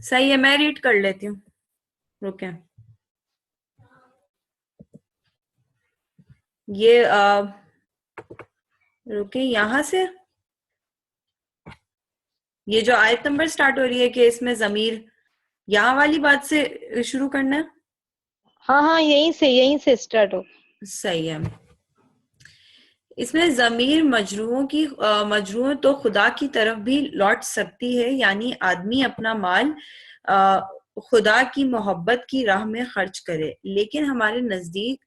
صحیح ہے, میں ریڈ کر لیتی ہوں, رکیں. یہ رکیں یہاں سے, یہ جو آیت نمبر سٹارٹ ہو رہی ہے کہ اس میں ضمیر, یہاں والی بات سے شروع کرنا ہے. ہاں یہیں سے اسٹارٹ ہو. صحیح ہے. اس میں ضمیر مجروح تو خدا کی طرف بھی لوٹ سکتی ہے, یعنی آدمی اپنا مال خدا کی محبت کی راہ میں خرچ کرے, لیکن ہمارے نزدیک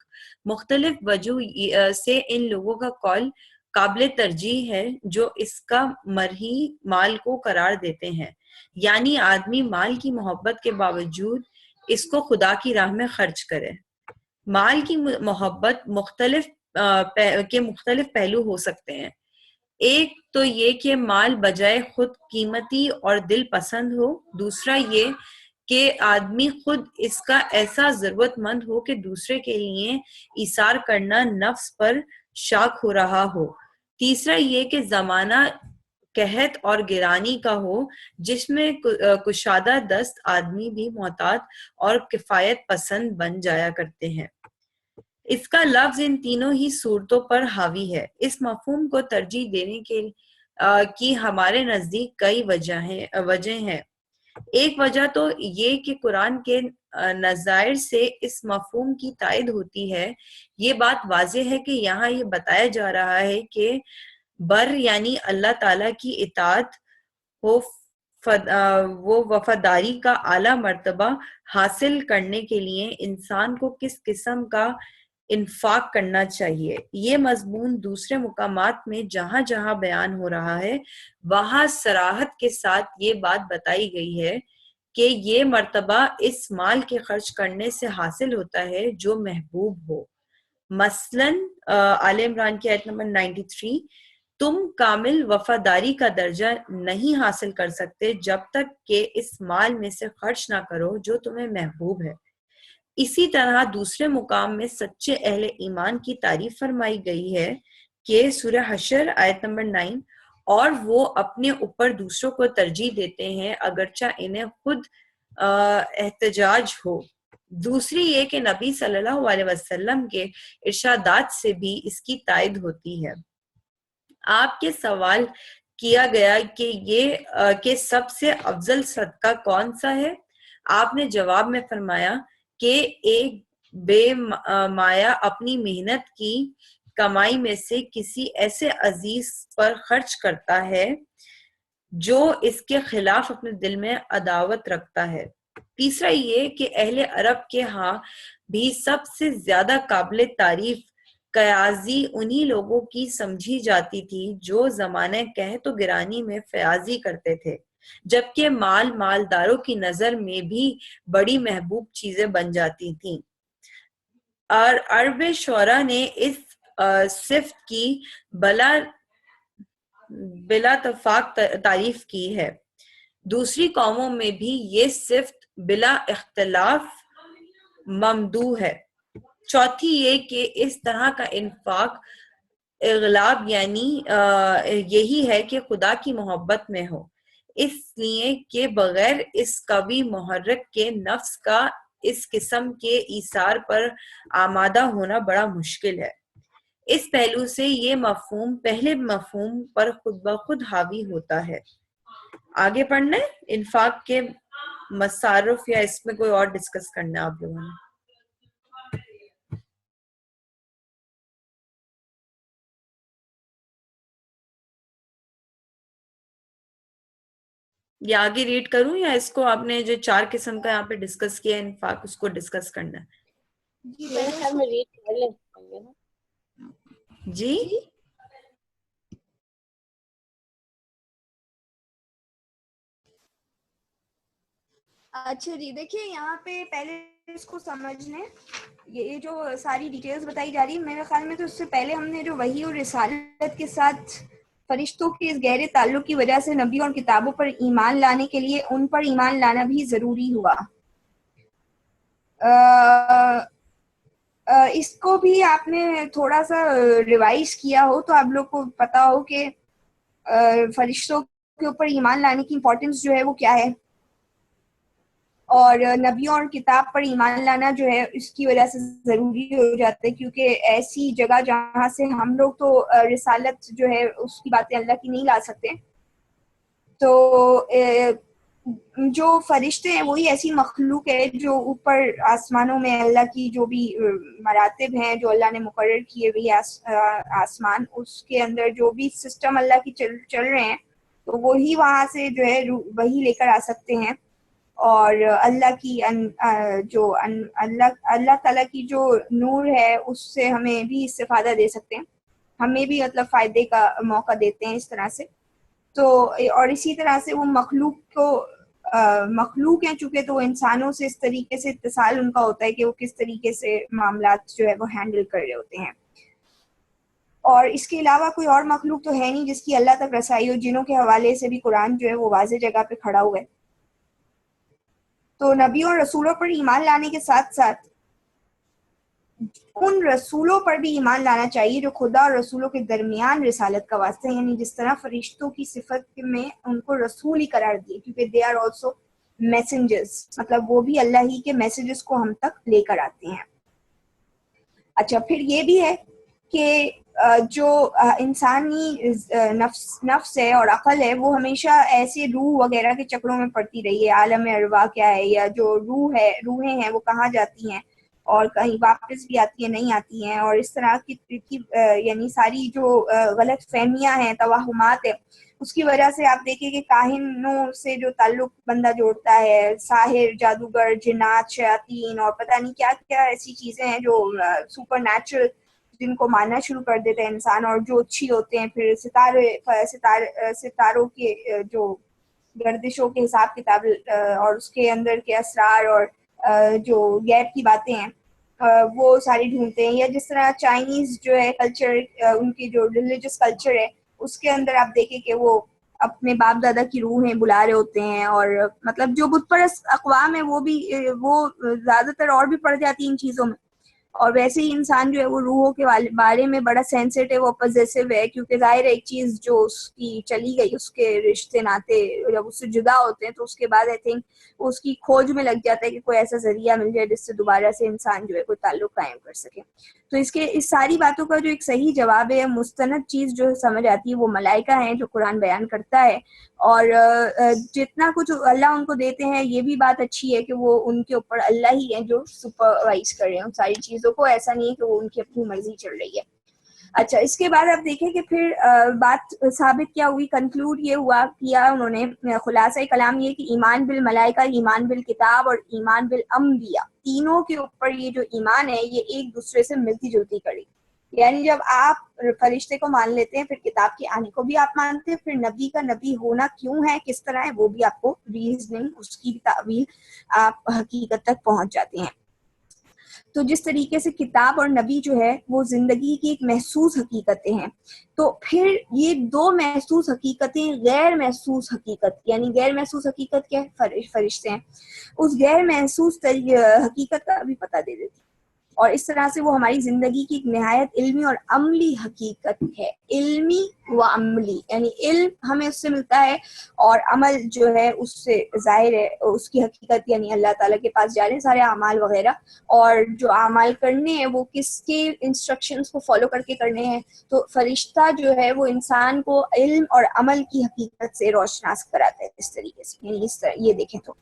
مختلف وجہ سے ان لوگوں کا قول قابل ترجیح ہے جو اس کا مرہی مال کو قرار دیتے ہیں, یعنی آدمی مال کی محبت کے باوجود اس کو خدا کی راہ میں خرچ کرے. مال کی محبت مختلف پہلو ہو سکتے ہیں. ایک تو یہ کہ مال بجائے خود قیمتی اور دل پسند ہو, دوسرا یہ کہ آدمی خود اس کا ایسا ضرورت مند ہو کہ دوسرے کے لیے ایثار کرنا نفس پر شاق ہو رہا ہو, تیسرا یہ کہ زمانہ قحط اور گرانی کا ہو جس میں کشادہ دست آدمی بھی محتاط اور کفایت پسند بن جایا کرتے ہیں. اس کا لفظ ان تینوں ہی صورتوں پر حاوی ہے. اس مفہوم کو ترجیح دینے کی ہمارے نزدیک کئی وجہ ہیں. ایک وجہ تو یہ کہ قرآن کے نظائر سے اس مفہوم کی تائید ہوتی ہے. یہ بات واضح ہے کہ یہاں یہ بتایا جا رہا ہے کہ یعنی اللہ تعالی کی اطاعت وہ وفاداری کا اعلیٰ مرتبہ حاصل کرنے کے لیے انسان کو کس قسم کا انفاق کرنا چاہیے. یہ مضمون دوسرے مقامات میں جہاں جہاں بیان ہو رہا ہے وہاں صراحت کے ساتھ یہ بات بتائی گئی ہے کہ یہ مرتبہ اس مال کے خرچ کرنے سے حاصل ہوتا ہے جو محبوب ہو. مثلاً آل عمران کی آیت نمبر 93, تم کامل وفاداری کا درجہ نہیں حاصل کر سکتے جب تک کہ اس مال میں سے خرچ نہ کرو جو تمہیں محبوب ہے. اسی طرح دوسرے مقام میں سچے اہل ایمان کی تعریف فرمائی گئی ہے کہ سورہ حشر آیت نمبر 9, اور وہ اپنے اوپر دوسروں کو ترجیح دیتے ہیں اگرچہ انہیں خود احتجاج ہو. دوسری یہ کہ نبی صلی اللہ علیہ وسلم کے ارشادات سے بھی اس کی تائید ہوتی ہے. آپ کے سوال کیا گیا کہ سب سے افضل صدقہ کون سا ہے. آپ نے جواب میں فرمایا کہ ایک بے مایا اپنی محنت کی کمائی میں سے کسی ایسے عزیز پر خرچ کرتا ہے جو اس کے خلاف اپنے دل میں عداوت رکھتا ہے. تیسرا یہ کہ اہل عرب کے ہاں بھی سب سے زیادہ قابل تعریف قیازی انہی لوگوں کی سمجھی جاتی تھی جو زمانہ قحط و گرانی میں فیاضی کرتے تھے, جبکہ مالداروں کی نظر میں بھی بڑی محبوب چیزیں بن جاتی تھیں. اور عرب شعراء نے اس صفت کی بلا اتفاق تعریف کی ہے. دوسری قوموں میں بھی یہ صفت بلا اختلاف ممدوح ہے. چوتھی یہ کہ اس طرح کا انفاق اغلاب یعنی یہی ہے کہ خدا کی محبت میں ہو, اس لیے کہ بغیر اس قوی محرک کے نفس کا اس قسم کے ایثار پر آمادہ ہونا بڑا مشکل ہے. اس پہلو سے یہ مفہوم پہلے مفہوم پر خود بخود حاوی ہوتا ہے. آگے پڑھنا ہے انفاق کے مصارف یا اس میں کوئی اور ڈسکس کرنا ہے آپ لوگوں نے؟ یا آگے ریڈ کروں یا اس کو آپ نے جو 4 قسم کا یہاں پہ ڈسکس کیا انفاق اس کو ڈسکس کرنا ہے؟ جی اچھا جی, دیکھیے یہاں پہ پہلے اس کو سمجھ لیں, یہ جو ساری ڈیٹیلز بتائی جا رہی ہے میرے خیال میں تو اس سے پہلے ہم نے جو وحی اور رسالت کے ساتھ فرشتوں کے اس گہرے تعلق کی وجہ سے نبیوں اور کتابوں پر ایمان لانے کے لیے ان پر ایمان لانا بھی ضروری ہوا. اس کو بھی آپ نے تھوڑا سا ریوائز کیا ہو تو آپ لوگ کو پتا ہو کہ فرشتوں کے اوپر ایمان لانے کی امپورٹنس جو ہے وہ کیا ہے. اور نبیوں اور کتاب پر ایمان لانا جو ہے اس کی وجہ سے ضروری ہو جاتا ہے، کیونکہ ایسی جگہ جہاں سے ہم لوگ تو رسالت جو ہے اس کی باتیں اللہ کی نہیں لا سکتے، تو جو فرشتے ہیں وہی ایسی مخلوق ہے جو اوپر آسمانوں میں اللہ کی جو بھی مراتب ہیں جو اللہ نے مقرر کیے ہوئی آسمان، اس کے اندر جو بھی سسٹم اللہ کی چل رہے ہیں، تو وہی وہاں سے جو ہے وہی لے کر آ سکتے ہیں، اور اللہ کی اللہ تعالیٰ کی جو نور ہے اس سے ہمیں بھی استفادہ دے سکتے ہیں، ہمیں بھی مطلب فائدے کا موقع دیتے ہیں اس طرح سے. تو اور اسی طرح سے وہ مخلوق ہیں چونکہ، تو انسانوں سے اس طریقے سے اتصال ان کا ہوتا ہے کہ وہ کس طریقے سے معاملات جو ہے وہ ہینڈل کر رہے ہوتے ہیں. اور اس کے علاوہ کوئی اور مخلوق تو ہے نہیں جس کی اللہ تک رسائی ہو، جنوں کے حوالے سے بھی قرآن جو ہے وہ واضح جگہ پہ کھڑا ہوا ہے. تو نبیوں اور رسولوں پر ایمان لانے کے ساتھ ساتھ ان رسولوں پر بھی ایمان لانا چاہیے جو خدا اور رسولوں کے درمیان رسالت کا واسطہ ہے، یعنی جس طرح فرشتوں کی صفت میں ان کو رسول ہی قرار دیے، کیونکہ دے آر آلسو میسنجرز، مطلب وہ بھی اللہ ہی کے میسیجز کو ہم تک لے کر آتے ہیں. اچھا، پھر یہ بھی ہے کہ جو انسانی نفس ہے اور عقل ہے وہ ہمیشہ ایسے روح وغیرہ کے چکروں میں پڑتی رہی ہے. عالم ارواح کیا ہے، یا جو روحیں ہیں وہ کہاں جاتی ہیں اور کہیں واپس بھی آتی ہیں نہیں آتی ہیں، اور اس طرح کی یعنی ساری جو غلط فہمیاں ہیں، توہمات ہیں، اس کی وجہ سے آپ دیکھیں کہ کاہنوں سے جو تعلق بندہ جوڑتا ہے، ساحر، جادوگر، جنات، شیاطین اور پتہ نہیں کیا کیا ایسی چیزیں ہیں جو سپر نیچرل، جن کو ماننا شروع کر دیتا ہے انسان، اور جو اچھی ہوتے ہیں. پھر ستاروں کے جو گردشوں کے حساب کتاب اور اس کے اندر کے اسرار اور جو غیب کی باتیں ہیں وہ ساری ڈھونڈتے ہیں. یا جس طرح چائنیز جو ہے کلچر، ان کی جو ریلیجس کلچر ہے اس کے اندر آپ دیکھیں کہ وہ اپنے باپ دادا کی روحیں بلا رہے ہوتے ہیں، اور مطلب جو بت پرست اقوام ہے وہ زیادہ تر اور بھی پڑ جاتی ہیں ان چیزوں میں. اور ویسے ہی انسان جو ہے وہ روحوں کے بارے میں بڑا سینسیٹیو اور پوزیسو ہے، کیونکہ ظاہر ایک چیز جو اس کی چلی گئی، اس کے رشتے ناتے جب اس سے جدا ہوتے ہیں تو اس کے بعد آئی تھنک اس کی کھوج میں لگ جاتا ہے کہ کوئی ایسا ذریعہ مل جائے جس سے دوبارہ سے انسان جو ہے کوئی تعلق قائم کر سکے. تو اس ساری باتوں کا جو ایک صحیح جواب ہے، مستند چیز جو سمجھ آتی ہے وہ ملائکہ ہیں جو قرآن بیان کرتا ہے. اور جتنا کچھ اللہ ان کو دیتے ہیں یہ بھی بات اچھی ہے کہ وہ ان کے اوپر اللہ ہی ہے جو سپروائز کر رہے ہیں ان ساری چیزوں کو، ایسا نہیں ہے کہ وہ ان کی اپنی مرضی چل رہی ہے. اچھا، اس کے بعد آپ دیکھیں کہ پھر بات ثابت کیا ہوئی، کنکلوڈ یہ کیا انہوں نے، خلاصہ کلام یہ کہ ایمان بالملائکہ، ایمان بالکتاب اور ایمان بالانبیاء، تینوں کے اوپر یہ جو ایمان ہے یہ ایک دوسرے سے ملتی جلتی کڑی. یعنی جب آپ فرشتے کو مان لیتے ہیں، پھر کتاب کے آنے کو بھی آپ مانتے ہیں، پھر نبی کا نبی ہونا کیوں ہے، کس طرح ہے، وہ بھی آپ کو ریزننگ، اس کی تعویل آپ حقیقت تک پہنچ جاتے ہیں. تو جس طریقے سے کتاب اور نبی جو ہے وہ زندگی کی ایک محسوس حقیقتیں ہیں، تو پھر یہ دو محسوس حقیقتیں غیر محسوس حقیقت، یعنی غیر محسوس حقیقت کیا ہے، فرشتے ہیں، اس غیر محسوس حقیقت کا بھی پتہ دے دیتی، اور اس طرح سے وہ ہماری زندگی کی ایک نہایت علمی اور عملی حقیقت ہے. علمی و عملی، یعنی علم ہمیں اس سے ملتا ہے اور عمل جو ہے اس سے ظاہر ہے اس کی حقیقت، یعنی اللہ تعالیٰ کے پاس جا رہے ہیں سارے اعمال وغیرہ، اور جو اعمال کرنے ہیں وہ کس کے انسٹرکشنز کو فالو کر کے کرنے ہیں. تو فرشتہ جو ہے وہ انسان کو علم اور عمل کی حقیقت سے روشناس کراتا ہے اس طریقے سے، یعنی اس طرح یہ دیکھیں تو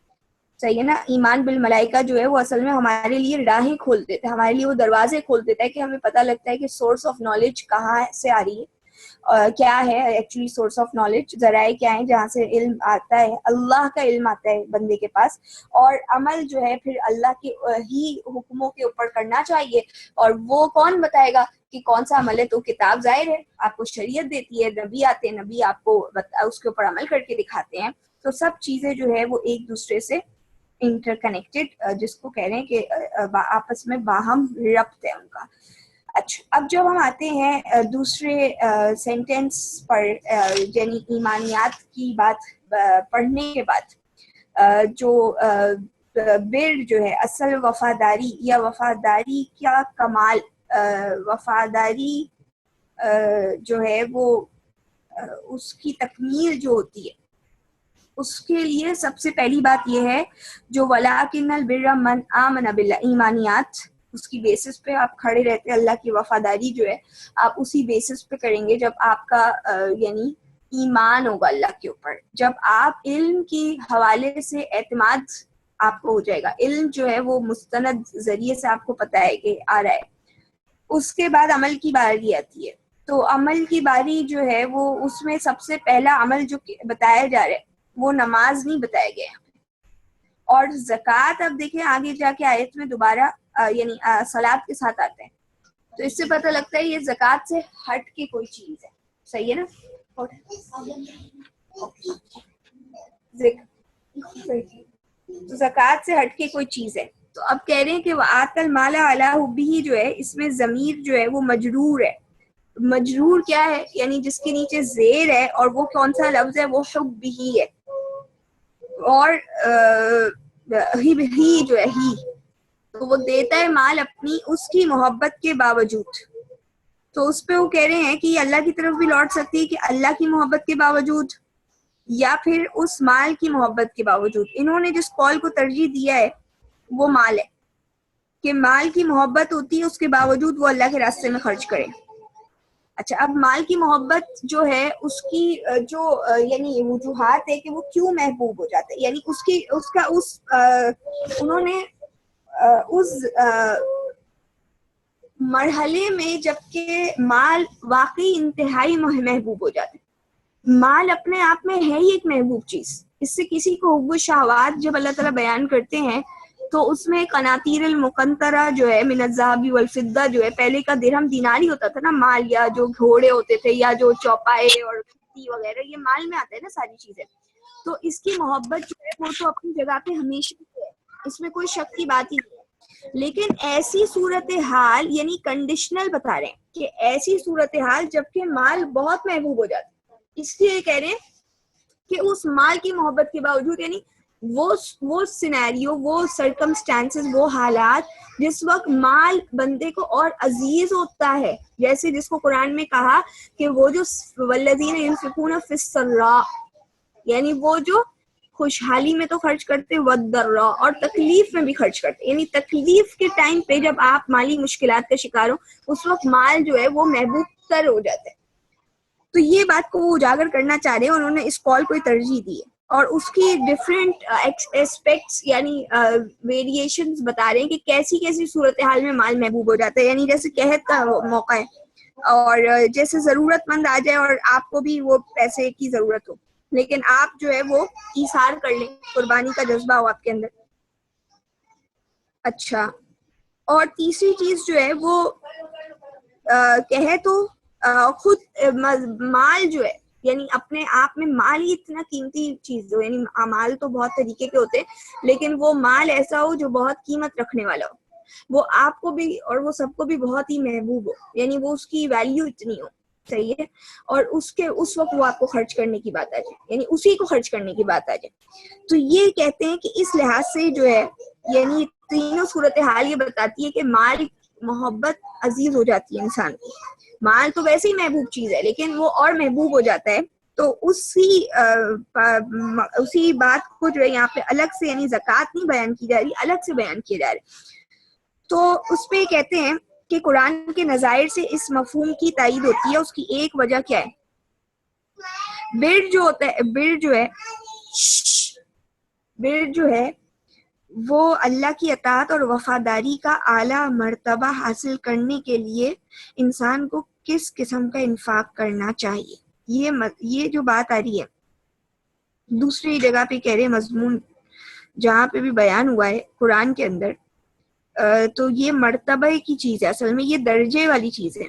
صحیح ہے نا. ایمان بالملائکہ جو ہے وہ اصل میں ہمارے لیے راہیں کھول دیتا ہے، ہمارے لیے وہ دروازے کھول دیتا ہے کہ ہمیں پتہ لگتا ہے کہ سورس آف نالج کہاں سے آ رہی ہے، کیا ہے ایکچولی سورس آف نالج، ذرائع کیا ہیں جہاں سے علم آتا ہے، اللہ کا علم آتا ہے بندے کے پاس، اور عمل جو ہے پھر اللہ کے ہی حکموں کے اوپر کرنا چاہیے. اور وہ کون بتائے گا کہ کون سا عمل ہے، تو کتاب ظاہر ہے آپ کو شریعت دیتی ہے، نبی آتے ہیں، نبی آپ کو اس کے اوپر عمل کر کے دکھاتے ہیں. تو سب چیزیں جو ہے وہ ایک دوسرے سے انٹر کنیکٹڈ، جس کو کہہ رہے ہیں کہ آپس میں باہم ربط ہے ان کا. اچھا، اب جب ہم آتے ہیں دوسرے سینٹینس پر، یعنی ایمانیات کی بات پڑھنے کے بعد، جو بر جو ہے اصل وفاداری یا وفاداری کا کمال، وفاداری جو ہے وہ اس کی تکمیل جو ہوتی ہے اس کے لیے سب سے پہلی بات یہ ہے جو ولاکن البر من آمن باللہ، ایمانیات، اس کی بیسس پہ آپ کھڑے رہتے ہیں، اللہ کی وفاداری جو ہے آپ اسی بیسس پہ کریں گے جب آپ کا یعنی ایمان ہوگا اللہ کے اوپر، جب آپ علم کی حوالے سے اعتماد آپ کو ہو جائے گا، علم جو ہے وہ مستند ذریعے سے آپ کو پتہ ہے کہ آ رہا ہے. اس کے بعد عمل کی باری آتی ہے. تو عمل کی باری جو ہے وہ اس میں سب سے پہلا عمل جو بتایا جا رہا ہے وہ نماز نہیں بتایا گیا ہے. اور زکوٰۃ اب دیکھیں آگے جا کے آیت میں دوبارہ یعنی صلاۃ کے ساتھ آتے ہیں، تو اس سے پتہ لگتا ہے یہ زکوٰۃ سے ہٹ کے کوئی چیز ہے. صحیح ہے نا؟ تو زکوٰۃ سے ہٹ کے کوئی چیز ہے. تو اب کہہ رہے ہیں کہ وآت المال علی حبہ جو ہے اس میں ضمیر جو ہے وہ مجرور ہے. مجرور کیا ہے؟ یعنی جس کے نیچے زیر ہے، اور وہ کون سا لفظ ہے؟ وہ حبہ ہے. اور ہی جو ہے ہی، تو وہ دیتا ہے مال اپنی اس کی محبت کے باوجود. تو اس پہ وہ کہہ رہے ہیں کہ یہ اللہ کی طرف بھی لوٹ سکتی ہے کہ اللہ کی محبت کے باوجود، یا پھر اس مال کی محبت کے باوجود. انہوں نے جس قول کو ترجیح دیا ہے وہ مال ہے، کہ مال کی محبت ہوتی ہے اس کے باوجود وہ اللہ کے راستے میں خرچ کرے. اچھا، اب مال کی محبت جو ہے اس کی جو یعنی وجوہات ہے کہ وہ کیوں محبوب ہو جاتا ہے، یعنی انہوں نے اس مرحلے میں جبکہ مال واقعی انتہائی محبوب ہو جاتا ہے. مال اپنے آپ میں ہے ہی ایک محبوب چیز. اس سے کسی کو حب الشہوات جب اللہ تعالیٰ بیان کرتے ہیں تو اس میں قناطیر المقنطرہ جو ہے من الذهب والفضہ جو ہے، پہلے کا درہم دینار ہی ہوتا تھا نا مال، یا جو گھوڑے ہوتے تھے یا جو چوپائے اور کھتی وغیرہ، یہ مال میں آتا ہے نا ساری چیزیں. تو اس کی محبت جو ہے وہ تو اپنی جگہ پہ ہمیشہ ہے، اس میں کوئی شک کی بات ہی نہیں ہے. لیکن ایسی صورتحال یعنی کنڈیشنل بتا رہے ہیں کہ ایسی صورتحال جبکہ مال بہت محبوب ہو جاتا ہے، اس لیے کہہ رہے ہیں کہ اس مال کی محبت کے باوجود، یعنی وہ سینیریو، وہ سرکمسٹانسز، وہ حالات جس وقت مال بندے کو اور عزیز ہوتا ہے، جیسے جس کو قرآن میں کہا کہ وہ جو والذین ينفقون فی السراء، یعنی وہ جو خوشحالی میں تو خرچ کرتے، والضراء، اور تکلیف میں بھی خرچ کرتے. یعنی تکلیف کے ٹائم پہ جب آپ مالی مشکلات کا شکار ہو اس وقت مال جو ہے وہ محبوب تر ہو جاتا ہے. تو یہ بات کو وہ اجاگر کرنا چاہ رہے ہیں، انہوں نے اس کال کو ترجیح دی ہے، اور اس کی ڈفرینٹ ایسپیکٹس یعنی ویریشنز بتا رہے ہیں کہ کیسی کیسی صورتحال میں مال محبوب ہو جاتا ہے. یعنی جیسے قحط کا موقع ہے، اور جیسے ضرورت مند آ جائے اور آپ کو بھی وہ پیسے کی ضرورت ہو، لیکن آپ جو ہے وہ ایثار کر لیں، قربانی کا جذبہ ہو آپ کے اندر. اچھا، اور تیسری چیز جو ہے وہ کہے تو خود مال جو ہے، یعنی اپنے آپ میں مال ہی اتنا قیمتی چیز ہو، یعنی مال تو بہت طریقے کے ہوتے ہیں لیکن وہ مال ایسا ہو جو بہت قیمت رکھنے والا ہو، وہ آپ کو بھی اور وہ سب کو بھی بہت ہی محبوب ہو، یعنی وہ اس کی ویلیو اتنی ہو. صحیح ہے، اور اس وقت وہ آپ کو خرچ کرنے کی بات آ جائے، یعنی اسی کو خرچ کرنے کی بات آ جائے. تو یہ کہتے ہیں کہ اس لحاظ سے جو ہے یعنی تینوں صورتحال یہ بتاتی ہے کہ مال محبت عزیز ہو جاتی ہے انسان کی. مال تو ویسے ہی محبوب چیز ہے لیکن وہ اور محبوب ہو جاتا ہے. تو اسی بات کو جو ہے یہاں پہ الگ سے، یعنی زکوٰۃ نہیں بیان کی جا رہی، الگ سے بیان کیے جا رہے. تو اس پہ کہتے ہیں کہ قرآن کے نظائر سے اس مفہوم کی تائید ہوتی ہے. اس کی ایک وجہ کیا ہے؟ بر جو ہوتا ہے، بر جو ہے وہ اللہ کی اطاعت اور وفاداری کا اعلیٰ مرتبہ حاصل کرنے کے لیے انسان کو کس قسم کا انفاق کرنا چاہیے. یہ جو بات آ رہی ہے دوسری جگہ پہ کہہ رہے مضمون جہاں پہ بھی بیان ہوا ہے قرآن کے اندر، تو یہ مرتبہ کی چیز ہے، اصل میں یہ درجے والی چیز ہے.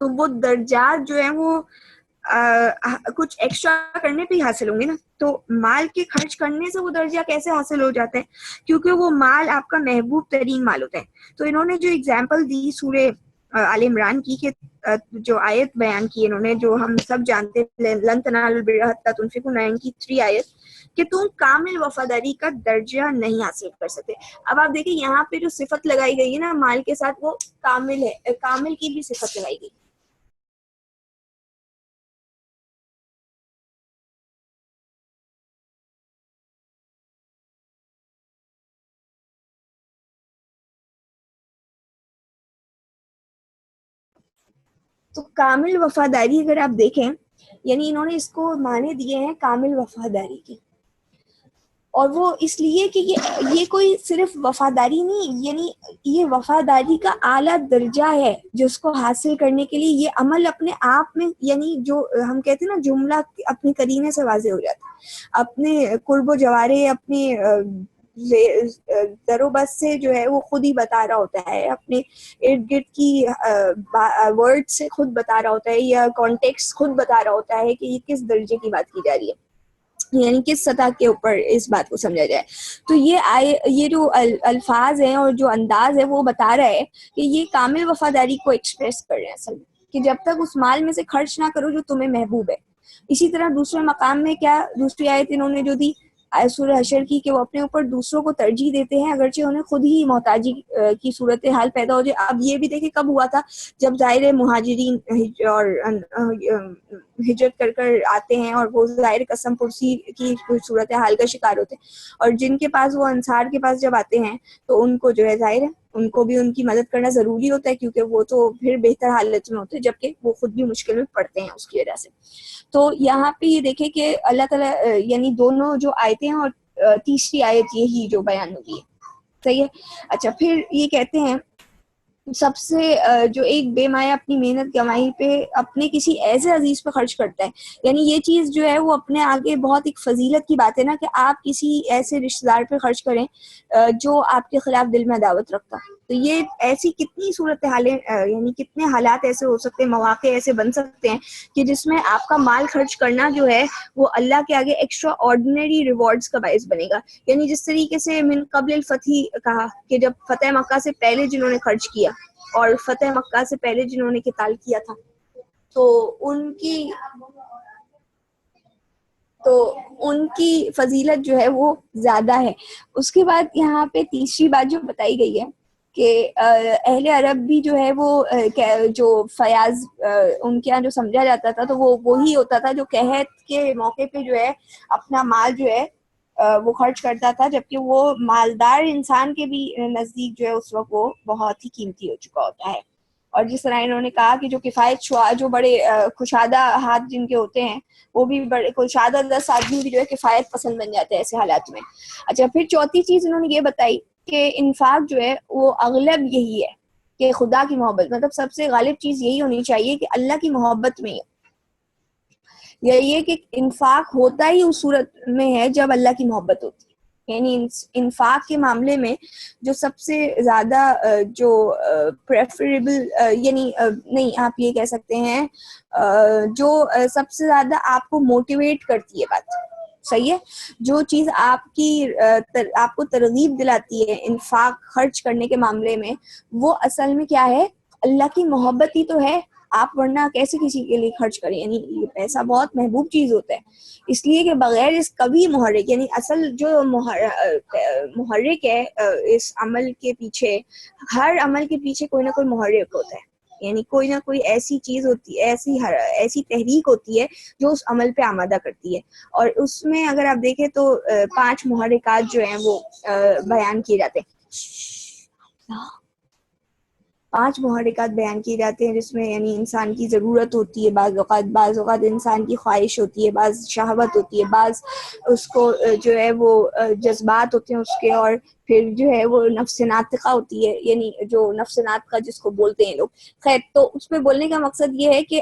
تو وہ درجات جو ہیں وہ کچھ ایکسٹرا کرنے پہ ہی حاصل ہوں گے نا. تو مال کے خرچ کرنے سے وہ درجہ کیسے حاصل ہو جاتا ہے؟ کیونکہ وہ مال آپ کا محبوب ترین مال ہوتا ہے. تو انہوں نے جو اگزامپل دی سورہ آل عمران کی، کہ جو آیت بیان کی انہوں نے، جو ہم سب جانتے ہیں لن تنالوا البر حتی تنفقوا 93 آیت، کہ تم کامل وفاداری کا درجہ نہیں حاصل کر سکتے. اب آپ دیکھیں یہاں پہ جو صفت لگائی گئی ہے نا مال کے ساتھ، وہ کامل ہے، کامل کی بھی صفت لگائی گئی. تو کامل وفاداری اگر آپ دیکھیں یعنی انہوں نے اس کو معنی دیے ہیں کامل وفاداری کے, اور وہ اس لیے کہ یہ کوئی صرف وفاداری نہیں, یعنی یہ وفاداری کا اعلیٰ درجہ ہے جس کو حاصل کرنے کے لیے یہ عمل اپنے آپ میں, یعنی جو ہم کہتے ہیں نا جملہ اپنے قرینے سے واضح ہو جاتا ہے, اپنے قرب و جوارے اپنے در و بس سے جو ہے وہ خود ہی بتا رہا ہوتا ہے, اپنے ارد گرد کی ورڈ سے خود بتا رہا ہوتا ہے, یا کانٹیکسٹ خود بتا رہا ہوتا ہے کہ یہ کس درجے کی بات کی جا رہی ہے, یعنی کس سطح کے اوپر اس بات کو سمجھا جائے. تو یہ جو الفاظ ہیں اور جو انداز ہے وہ بتا رہا ہے کہ یہ کامل وفاداری کو ایکسپریس کر رہے ہیں اصل میں, کہ جب تک اس مال میں سے خرچ نہ کرو جو تمہیں محبوب ہے. اسی طرح دوسرے مقام میں کیا دوسری آیت انہوں نے جو دی سورہ حشر کی, کہ وہ اپنے اوپر دوسروں کو ترجیح دیتے ہیں اگرچہ انہیں خود ہی محتاجی کی صورتحال پیدا ہو جائے. اب یہ بھی دیکھیں کب ہوا تھا, جب ظاہر مہاجرین اور ہجرت کر کر آتے ہیں اور وہ ظاہر قسم پرسی کی صورتحال کا شکار ہوتے ہیں, اور جن کے پاس وہ انصار کے پاس جب آتے ہیں تو ان کو جو ہے ظاہر ہے ان کو بھی ان کی مدد کرنا ضروری ہوتا ہے, کیونکہ وہ تو پھر بہتر حالت میں ہوتے ہیں جبکہ وہ خود بھی مشکل میں پڑتے ہیں اس کی وجہ سے. تو یہاں پہ یہ دیکھیں کہ اللہ تعالیٰ یعنی دونوں جو آیتیں ہیں اور تیسری آیت یہی جو بیان ہوئی ہے, صحیح ہے. اچھا پھر یہ کہتے ہیں سب سے جو ایک بے مایہ اپنی محنت کمائی پہ اپنے کسی ایسے عزیز پہ خرچ کرتا ہے, یعنی یہ چیز جو ہے وہ اپنے آگے بہت ایک فضیلت کی بات ہے نا, کہ آپ کسی ایسے رشتہ دار پہ خرچ کریں جو آپ کے خلاف دل میں عداوت رکھتا ہے. تو یہ ایسی کتنی صورتحالیں یعنی کتنے حالات ایسے ہو سکتے ہیں, مواقع ایسے بن سکتے ہیں کہ جس میں آپ کا مال خرچ کرنا جو ہے وہ اللہ کے آگے ایکسٹرا آرڈینری ریوارڈز کا باعث بنے گا. یعنی جس طریقے سے من قبل الفتح کہا کہ جب فتح مکہ سے پہلے جنہوں نے خرچ کیا اور فتح مکہ سے پہلے جنہوں نے قتال کیا تھا تو ان کی فضیلت جو ہے وہ زیادہ ہے. اس کے بعد یہاں پہ تیسری بات جو بتائی گئی ہے کہ اہل عرب بھی جو ہے وہ جو فیاض ان کے یہاں جو سمجھا جاتا تھا تو وہ وہی ہوتا تھا جو قحط کے موقع پہ جو ہے اپنا مال جو ہے وہ خرچ کرتا تھا, جبکہ وہ مالدار انسان کے بھی نزدیک جو ہے اس وقت وہ بہت ہی قیمتی ہو چکا ہوتا ہے. اور جس طرح انہوں نے کہا کہ جو کفایت جو بڑے کشادہ ہاتھ جن کے ہوتے ہیں وہ بھی بڑے کشادہ 10 آدمی بھی جو ہے کفایت پسند بن جاتے ہیں ایسے حالات میں. اچھا پھر چوتھی چیز انہوں نے یہ بتائی کہ انفاق جو ہے وہ اغلب یہی ہے کہ خدا کی محبت, مطلب سب سے غالب چیز یہی ہونی چاہیے کہ اللہ کی محبت میں یا یہ کہ انفاق ہوتا ہی اس صورت میں ہے جب اللہ کی محبت ہوتی ہے. یعنی انفاق کے معاملے میں جو سب سے زیادہ جو پریفریبل یعنی نہیں آپ یہ کہہ سکتے ہیں جو سب سے زیادہ آپ کو موٹیویٹ کرتی ہے بات, صحیح ہے, جو چیز آپ کو ترغیب دلاتی ہے انفاق خرچ کرنے کے معاملے میں, وہ اصل میں کیا ہے, اللہ کی محبت ہی تو ہے. آپ ورنہ کیسے کسی کے لیے خرچ کریں, یعنی یہ پیسہ بہت محبوب چیز ہوتا ہے, اس لیے کہ بغیر اس کبھی محرک یعنی اصل جو محرک ہے اس عمل کے پیچھے, ہر عمل کے پیچھے کوئی نہ کوئی محرک ہوتا ہے, یعنی کوئی نہ کوئی ایسی چیز ہوتی ہے, ایسی تحریک ہوتی ہے جو اس عمل پہ آمادہ کرتی ہے. اور اس میں اگر آپ دیکھیں تو 5 محرکات جو ہیں وہ بیان کیے جاتے ہیں, 5 محرکات بیان کیے جاتے ہیں جس میں یعنی انسان کی ضرورت ہوتی ہے, بعض اوقات انسان کی خواہش ہوتی ہے, بعض شہوت ہوتی ہے, بعض اس کو جو ہے وہ جذبات ہوتے ہیں اس کے, اور پھر جو ہے وہ نفس ناطقہ ہوتی ہے, یعنی جو نفس ناطقہ جس کو بولتے ہیں لوگ. خیر تو اس میں بولنے کا مقصد یہ ہے کہ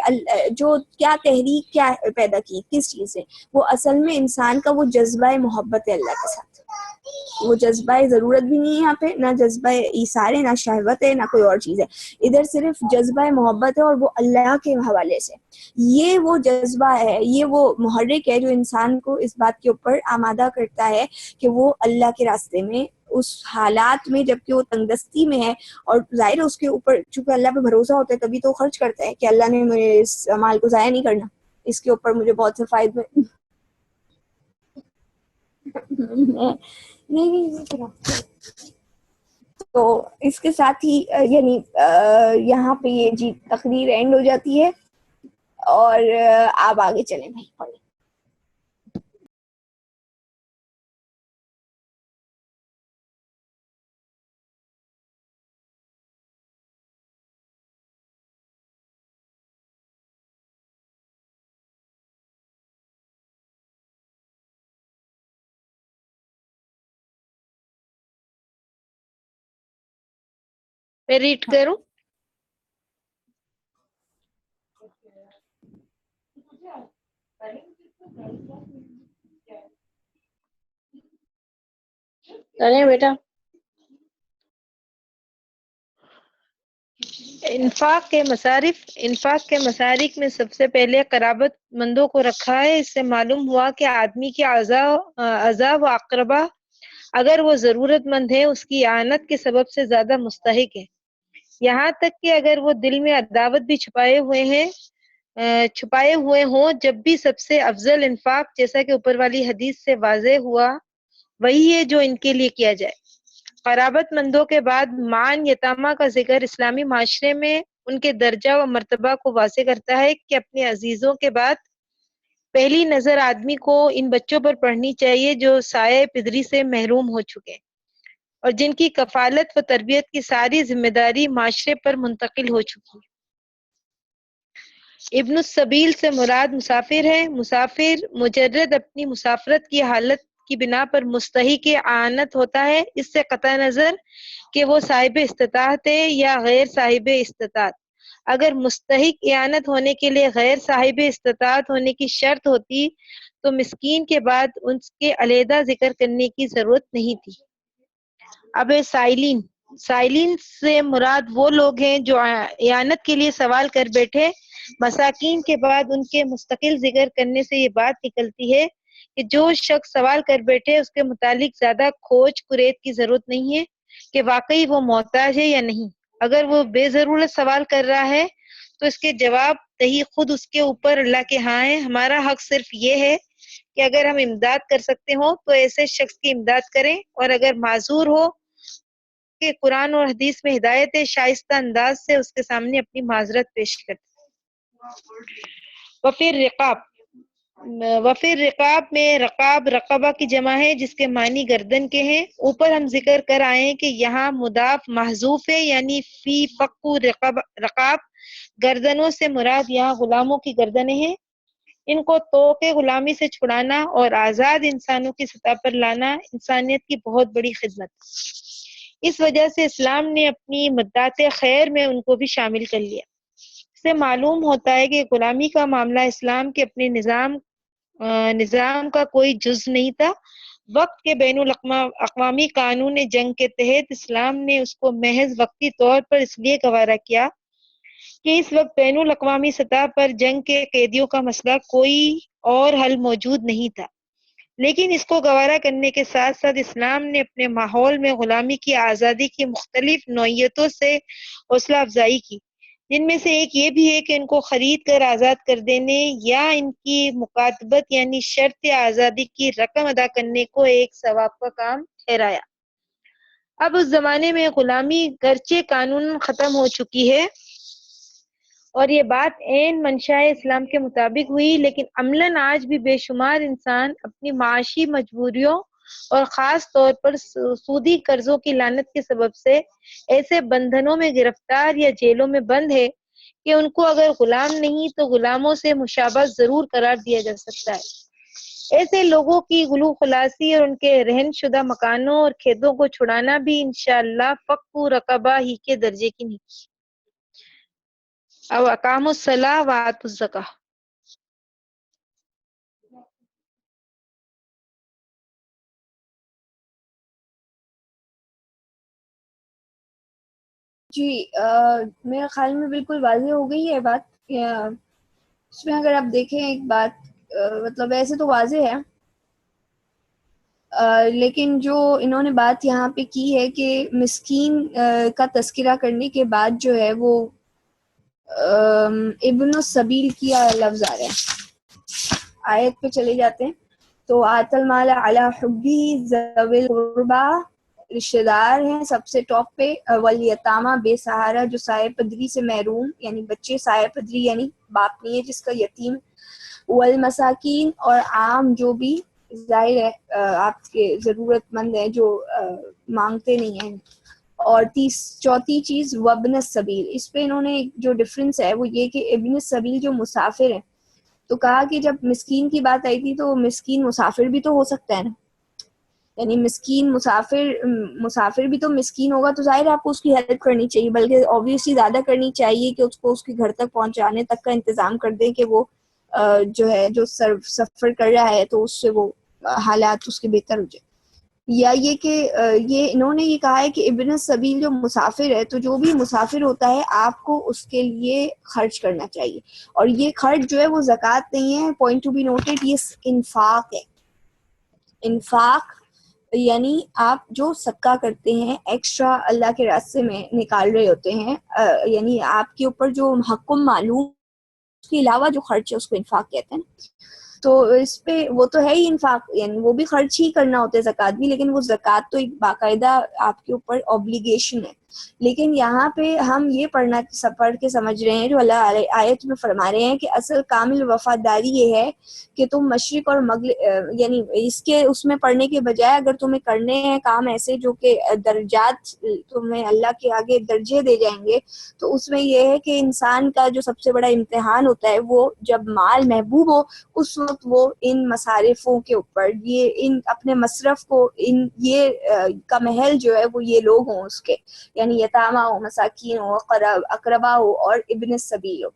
جو کیا تحریک کیا پیدا کی کس چیز سے, وہ اصل میں انسان کا وہ جذبہ محبت ہے اللہ کے ساتھ. وہ جذبہ ضرورت بھی نہیں ہے یہاں پہ, نہ جذبہ ایثار ہے, نہ شہوت ہے, نہ کوئی اور چیز ہے, ادھر صرف جذبہ محبت ہے اور وہ اللہ کے حوالے سے. یہ وہ جذبہ ہے, یہ وہ محرک ہے جو انسان کو اس بات کے اوپر آمادہ کرتا ہے کہ وہ اللہ کے راستے میں اس حالات میں جبکہ وہ تنگ دستی میں ہے, اور ظاہر اس کے اوپر چونکہ اللہ پہ بھروسہ ہوتا ہے تبھی تو خرچ کرتا ہے کہ اللہ نے مجھے اس مال کو ضائع نہیں کرنا, اس کے اوپر مجھے بہت سے فائدے نہیں. تو اس کے ساتھ ہی یعنی یہاں پہ یہ جی تقریر اینڈ ہو جاتی ہے, اور آپ آگے چلیں بھائی پڑھیں. میں ریڈ کروں؟ کریں بیٹا؟ انفاق کے مصارف میں سب سے پہلے قرابت مندوں کو رکھا ہے۔ اس سے معلوم ہوا کہ آدمی کے اعضاء و اقربا اگر وہ ضرورت مند ہے اس کی اعانت کے سبب سے زیادہ مستحق ہے، یہاں تک کہ اگر وہ دل میں عداوت بھی چھپائے ہوئے ہوں، جب بھی سب سے افضل انفاق، جیسا کہ اوپر والی حدیث سے واضح ہوا، وہی ہے جو ان کے لیے کیا جائے۔ قرابت مندوں کے بعد معان یتامہ کا ذکر اسلامی معاشرے میں ان کے درجہ و مرتبہ کو واضح کرتا ہے کہ اپنے عزیزوں کے بعد پہلی نظر آدمی کو ان بچوں پر پڑھنی چاہیے جو سایہ پدری سے محروم ہو چکے اور جن کی کفالت و تربیت کی ساری ذمہ داری معاشرے پر منتقل ہو چکی ہے۔ ابن السبیل سے مراد مسافر ہے۔ مسافر مجرد اپنی مسافرت کی حالت کی بنا پر مستحق اعانت ہوتا ہے، اس سے قطع نظر کہ وہ صاحب استطاعت ہے یا غیر صاحب استطاعت۔ اگر مستحق اعانت ہونے کے لیے غیر صاحب استطاعت ہونے کی شرط ہوتی تو مسکین کے بعد اس کے علیحدہ ذکر کرنے کی ضرورت نہیں تھی۔ اب سائلین سے مراد وہ لوگ ہیں جو اعانت کے لیے سوال کر بیٹھے۔ مساکین کے بعد ان کے مستقل ذکر کرنے سے یہ بات نکلتی ہے کہ جو شخص سوال کر بیٹھے اس کے متعلق زیادہ کھوج کریت کی ضرورت نہیں ہے کہ واقعی وہ محتاج ہے یا نہیں۔ اگر وہ بے ضرورت سوال کر رہا ہے تو اس کے جواب دہی خود اس کے اوپر اللہ کے ہاں ہے۔ ہمارا حق صرف یہ ہے کہ اگر ہم امداد کر سکتے ہوں تو ایسے شخص کی امداد کریں، اور اگر معذور ہو کہ قرآن اور حدیث میں ہدایت ہے، شائستہ انداز سے اس کے سامنے اپنی معذرت پیش کرتے۔ وفر رقاب میں رقاب رقبہ کی جمع ہے جس کے معنی گردن کے ہیں۔ اوپر ہم ذکر کر آئے ہیں کہ یہاں مضاف محذوف ہے، یعنی فی فقو رقاب، گردنوں سے مراد یہاں غلاموں کی گردنیں ہیں۔ ان کو توق غلامی سے چھڑانا اور آزاد انسانوں کی سطح پر لانا انسانیت کی بہت بڑی خدمت۔ اس وجہ سے اسلام نے اپنی مدات خیر میں ان کو بھی شامل کر لیا۔ اس سے معلوم ہوتا ہے کہ غلامی کا معاملہ اسلام کے اپنے نظام کا کوئی جز نہیں تھا۔ وقت کے بین الاقوامی قانون جنگ کے تحت اسلام نے اس کو محض وقتی طور پر اس لیے گوارا کیا کہ اس وقت بین الاقوامی سطح پر جنگ کے قیدیوں کا مسئلہ کوئی اور حل موجود نہیں تھا، لیکن اس کو گوارا کرنے کے ساتھ ساتھ اسلام نے اپنے ماحول میں غلامی کی آزادی کی مختلف نوعیتوں سے حوصلہ افزائی کی، جن میں سے ایک یہ بھی ہے کہ ان کو خرید کر آزاد کر دینے یا ان کی مکاتبت یعنی شرط آزادی کی رقم ادا کرنے کو ایک ثواب کا کام ٹھہرایا۔ اب اس زمانے میں غلامی گرچہ قانون ختم ہو چکی ہے اور یہ بات عین منشاء اسلام کے مطابق ہوئی، لیکن عملاً آج بھی بے شمار انسان اپنی معاشی مجبوریوں اور خاص طور پر سودی قرضوں کی لعنت کے سبب سے ایسے بندھنوں میں گرفتار یا جیلوں میں بند ہے کہ ان کو اگر غلام نہیں تو غلاموں سے مشابہ ضرور قرار دیا جا سکتا ہے۔ ایسے لوگوں کی غلو خلاصی اور ان کے رہن شدہ مکانوں اور کھیتوں کو چھڑانا بھی انشاءاللہ فقو رقبہ ہی کے درجے کی نہیں۔ او اقاموا الصلاۃ وآتوا الزکاۃ۔ جی میرے خیال میں بالکل واضح ہو گئی ہے بات۔ اس میں اگر آپ دیکھیں ایک بات، مطلب ایسے تو واضح ہے، لیکن جو انہوں نے بات یہاں پہ کی ہے کہ مسکین کا تذکرہ کرنے کے بعد جو ہے وہ ابن السبیل کی لفظ آ رہا ہے۔ آیت پہ چلے جاتے ہیں تو آت المال علی حبی ذوی القربا، رشتہ دار ہیں سب سے ٹاپ پہ، والیتامہ بے سہارا جو سایہ پدری سے محروم، یعنی بچے سایہ پدری یعنی باپ نہیں ہے جس کا، یتیم، والمساکین اور عام جو بھی ظاہر ہے آپ کے ضرورت مند ہیں جو مانگتے نہیں ہیں، اور چوتھی چیز وابن السبیل۔ اس پہ انہوں نے جو ڈفرنس ہے وہ یہ کہ ابن السبیل جو مسافر ہے، تو کہا کہ جب مسکین کی بات آئی تھی تو مسکین مسافر بھی تو ہو سکتا ہے نا، یعنی مسکین مسافر بھی تو مسکین ہوگا تو ظاہر ہے آپ کو اس کی ہیلپ کرنی چاہیے، بلکہ آبویسلی زیادہ کرنی چاہیے کہ اس کو اس کے گھر تک پہنچانے تک کا انتظام کر دیں کہ وہ جو ہے جو سفر کر رہا ہے تو اس سے وہ حالات اس کے بہتر ہو جائے. یا یہ کہ یہ انہوں نے یہ کہا ہے کہ ابن السبیل جو مسافر ہے، تو جو بھی مسافر ہوتا ہے آپ کو اس کے لیے خرچ کرنا چاہیے، اور یہ خرچ جو ہے وہ زکوٰۃ نہیں ہے، پوائنٹ ٹو بی نوٹڈ، یہ انفاق ہے. انفاق یعنی آپ جو صدقہ کرتے ہیں، ایکسٹرا اللہ کے راستے میں نکال رہے ہوتے ہیں، یعنی آپ کے اوپر جو حق معلوم اس کے علاوہ جو خرچ ہے اس کو انفاق کہتے ہیں. تو اس پہ وہ تو ہے ہی انفاق، یعنی وہ بھی خرچ ہی کرنا ہوتا ہے زکوٰۃ بھی، لیکن وہ زکوٰۃ تو ایک باقاعدہ آپ کے اوپر اوبلیگیشن ہے. لیکن یہاں پہ ہم یہ پڑھ کے سمجھ رہے ہیں جو اللہ آیت میں فرما رہے ہیں کہ اصل کامل وفاداری یہ ہے کہ تم مشرق اور مغرب، یعنی اس میں پڑھنے کے بجائے اگر تمہیں کرنے ہیں کام ایسے جو کہ درجات تمہیں اللہ کے آگے درجے دے جائیں گے، تو اس میں یہ ہے کہ انسان کا جو سب سے بڑا امتحان ہوتا ہے وہ جب مال محبوب ہو اس وقت وہ ان مصارفوں کے اوپر ان اپنے مصرف کو یہ کا محل جو ہے وہ یہ لوگ ہوں اس کے، یعنی یتامہ ہو، مساکین ہو، اقربا ہو اور ابن السبیل ہو.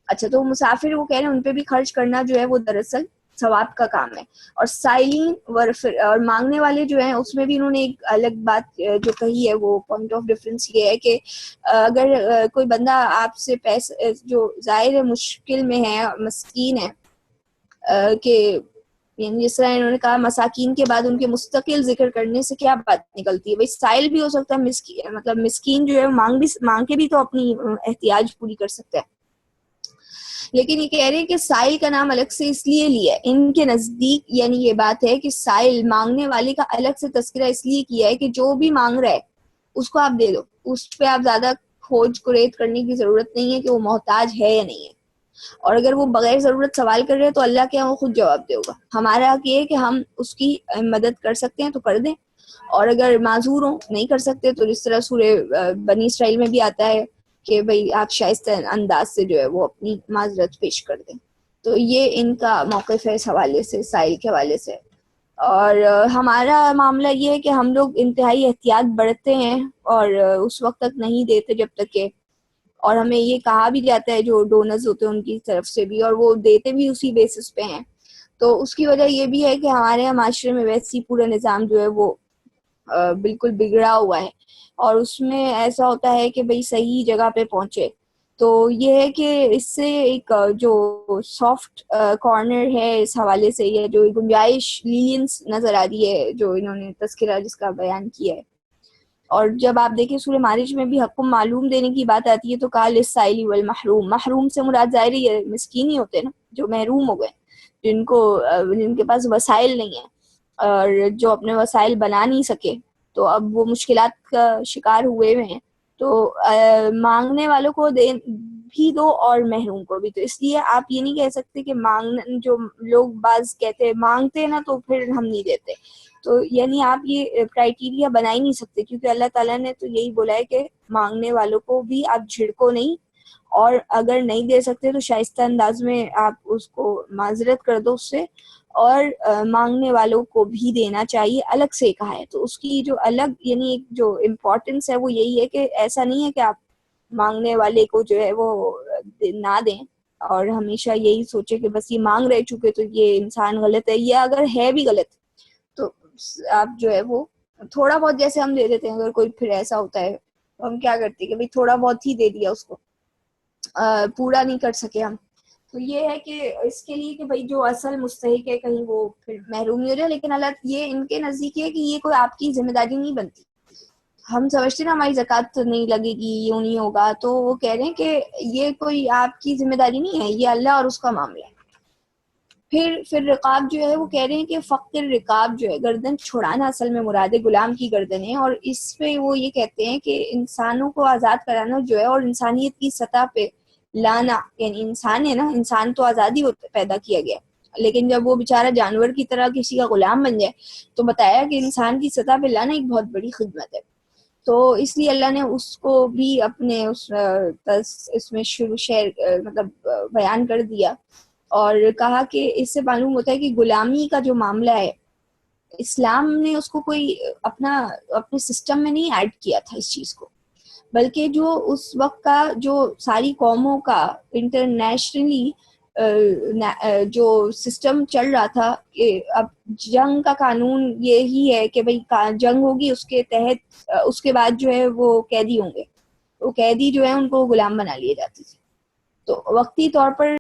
اچھا تو مسافر وہ کہہ رہے ہیں ان پہ بھی خرچ کرنا جو ہے وہ دراصل ثواب کا کام ہے. اور سائلین اور مانگنے والے جو ہیں اس میں بھی انہوں نے ایک الگ بات جو کہی ہے، وہ پوائنٹ آف ڈفرنس یہ ہے کہ اگر کوئی بندہ آپ سے پیسے جو ظاہر مشکل میں ہے، مسکین ہے، کہ یعنی جس طرح انہوں نے کہا مساکین کے بعد ان کے مستقل ذکر کرنے سے کیا بات نکلتی ہے؟ بھائی سائل بھی ہو سکتا ہے، مطلب مسکین جو ہے مانگ کے بھی تو اپنی احتیاج پوری کر سکتا ہے. لیکن یہ کہہ رہے ہیں کہ سائل کا نام الگ سے اس لیے لیا ہے ان کے نزدیک، یعنی یہ بات ہے کہ سائل مانگنے والے کا الگ سے تذکرہ اس لیے کیا ہے کہ جو بھی مانگ رہا ہے اس کو آپ دے دو، اس پہ آپ زیادہ کھوج کریت کرنے کی ضرورت نہیں ہے کہ وہ محتاج ہے یا نہیں ہے. اور اگر وہ بغیر ضرورت سوال کر رہے ہیں تو اللہ کے وہ خود جواب دے گا. ہمارا حق یہ ہے کہ ہم اس کی مدد کر سکتے ہیں تو کر دیں، اور اگر معذور ہوں نہیں کر سکتے تو جس طرح سورہ بنی اسرائیل میں بھی آتا ہے کہ بھئی آپ شائستہ انداز سے جو ہے وہ اپنی معذرت پیش کر دیں. تو یہ ان کا موقف ہے اس حوالے سے، سائل کے حوالے سے. اور ہمارا معاملہ یہ ہے کہ ہم لوگ انتہائی احتیاط برتتے ہیں اور اس وقت تک نہیں دیتے جب تک کہ، اور ہمیں یہ کہا بھی جاتا ہے جو ڈونرز ہوتے ہیں ان کی طرف سے بھی، اور وہ دیتے بھی اسی بیسس پہ ہیں. تو اس کی وجہ یہ بھی ہے کہ ہمارے یہاں معاشرے میں ویسی پورا نظام جو ہے وہ بالکل بگڑا ہوا ہے، اور اس میں ایسا ہوتا ہے کہ بھئی صحیح جگہ پہ پہنچے. تو یہ ہے کہ اس سے ایک جو سافٹ کارنر ہے اس حوالے سے، یہ جو گنجائش لینس نظر آ رہی ہے جو انہوں نے تذکرہ جس کا بیان کیا ہے. اور جب آپ دیکھیں سورہ معارج میں بھی حق معلوم دینے کی بات آتی ہے تو کہا للسائل والمحروم، محروم سے مراد ظاہر ہے مسکین ہی ہوتے ہیں نا، جو محروم ہو گئے، جن کے پاس وسائل نہیں ہیں اور جو اپنے وسائل بنا نہیں سکے، تو اب وہ مشکلات کا شکار ہوئے ہوئے ہیں. تو مانگنے والوں کو بھی دو اور محروم کو بھی. تو اس لیے آپ یہ نہیں کہہ سکتے کہ جو لوگ بعض کہتے ہیں مانگتے ہیں نا تو پھر ہم نہیں دیتے، تو یعنی آپ یہ کرائٹیریا بنا ہی نہیں سکتے، کیونکہ اللہ تعالیٰ نے تو یہی بولا ہے کہ مانگنے والوں کو بھی آپ جھڑکو نہیں، اور اگر نہیں دے سکتے تو شائستہ انداز میں آپ اس کو معذرت کر دو اس سے، اور مانگنے والوں کو بھی دینا چاہیے، الگ سے کہا ہے. تو اس کی جو الگ یعنی ایک جو امپورٹنس ہے وہ یہی ہے کہ ایسا نہیں ہے کہ آپ مانگنے والے کو جو ہے وہ نہ دیں اور ہمیشہ یہی سوچے کہ بس یہ مانگ رہے چکے تو یہ انسان غلط ہے، یا اگر ہے بھی غلط تو آپ جو ہے وہ تھوڑا بہت جیسے ہم دے دیتے ہیں. اگر کوئی پھر ایسا ہوتا ہے تو ہم کیا کرتے ہیں کہ بھئی تھوڑا بہت ہی دے دیا اس کو، پورا نہیں کر سکے ہم. تو یہ ہے کہ اس کے لیے کہ بھئی جو اصل مستحق ہے کہیں وہ پھر محروم نہیں ہو جائے. لیکن اللہ یہ ان کے نزدیک ہے کہ یہ کوئی آپ کی ذمہ داری نہیں بنتی. ہم سمجھتے نا ہماری زکوٰۃ نہیں لگے گی، یوں نہیں ہوگا، تو وہ کہہ رہے ہیں کہ یہ کوئی آپ کی ذمہ داری نہیں ہے، یہ اللہ اور اس کا معاملہ ہے. پھر رقاب جو ہے وہ کہہ رہے ہیں کہ فقر رقاب جو ہے گردن چھڑانا اصل میں مراد غلام کی گردن ہے. اور اس پہ وہ یہ کہتے ہیں کہ انسانوں کو آزاد کرانا جو ہے اور انسانیت کی سطح پہ لانا، یعنی انسان ہے نا، انسان تو آزادی پیدا کیا گیا، لیکن جب وہ بیچارہ جانور کی طرح کسی کا غلام بن جائے تو بتایا کہ انسان کی سطح پہ لانا ایک بہت بڑی خدمت ہے. تو اس لیے اللہ نے اس کو بھی اپنے اس میں مطلب بیان کر دیا اور کہا کہ اس سے معلوم ہوتا ہے کہ غلامی کا جو معاملہ ہے اسلام نے اس کو کوئی اپنے سسٹم میں نہیں ایڈ کیا تھا اس چیز کو، بلکہ جو اس وقت کا جو ساری قوموں کا انٹرنیشنلی جو سسٹم چل رہا تھا کہ اب جنگ کا قانون یہی ہے کہ بھئی جنگ ہوگی، اس کے تحت اس کے بعد جو ہے وہ قیدی ہوں گے، وہ قیدی جو ہے ان کو غلام بنا لیے جاتے تھے. تو وقتی طور پر